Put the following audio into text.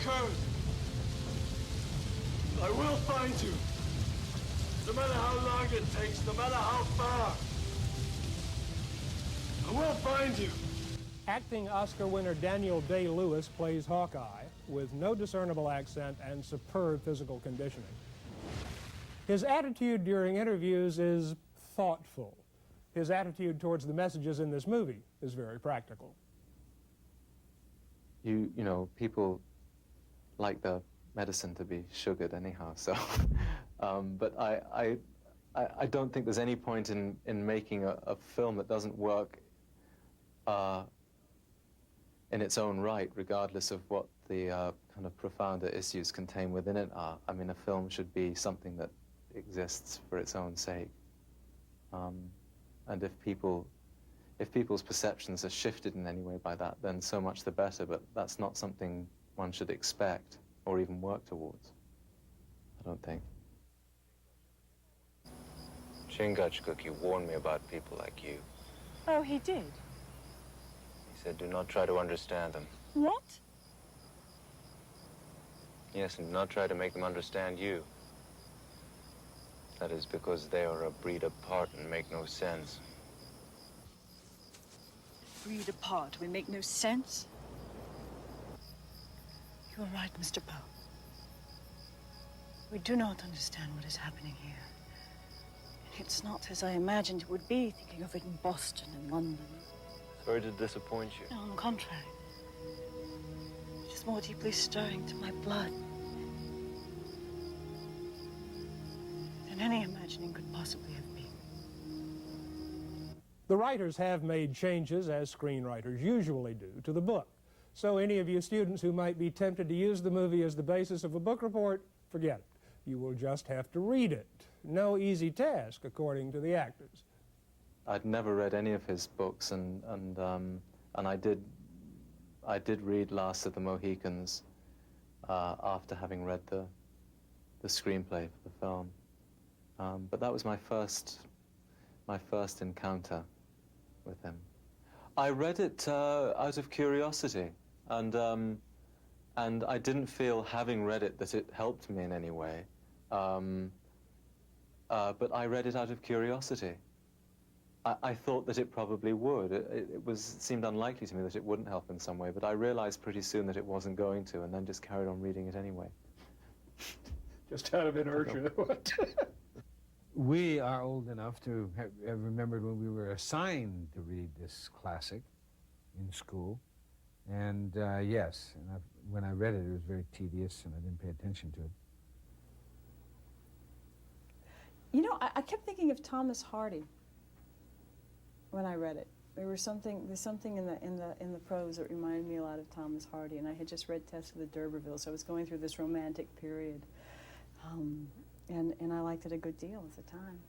occurs. I will find you. No matter how long it takes, no matter how far. I will find you. Acting Oscar winner Daniel Day-Lewis plays Hawkeye with no discernible accent and superb physical conditioning. His attitude during interviews is thoughtful. His attitude towards the messages in this movie is very practical. You know, people like the medicine to be sugared anyhow, so, but I don't think there's any point in making a film that doesn't work in its own right, regardless of what the kind of profounder issues contained within it are. I mean, a film should be something that exists for its own sake. And if people's perceptions are shifted in any way by that, then so much the better, but that's not something one should expect or even work towards, I don't think. Chingachgook warned me about people like you. Oh, he did? He said, do not try to understand them. What? Yes, and do not try to make them understand you. That is because they are a breed apart and make no sense. Breed apart, we make no sense? You are right, Mr. Poe. We do not understand what is happening here. It's not as I imagined it would be, thinking of it in Boston and London. Sorry to disappoint you. No, on the contrary. It is more deeply stirring to my blood than any imagining could possibly have been. The writers have made changes, as screenwriters usually do, to the book. So any of you students who might be tempted to use the movie as the basis of a book report, forget it. You will just have to read it. No easy task, according to the actors. I'd never read any of his books, and I did read Last of the Mohicans after having read the screenplay for the film. But that was my first encounter with him. I read it out of curiosity, and I didn't feel, having read it, that it helped me in any way. But I read it out of curiosity. I thought that it probably would. It seemed unlikely to me that it wouldn't help in some way, but I realized pretty soon that it wasn't going to, and then just carried on reading it anyway. Just out of inertia. We are old enough to have remembered when we were assigned to read this classic in school. And yes, and when I read it, it was very tedious, and I didn't pay attention to it. You know, I kept thinking of Thomas Hardy when I read it. There's something in the prose that reminded me a lot of Thomas Hardy, and I had just read Tess of the D'Urbervilles, so I was going through this romantic period, and I liked it a good deal at the time.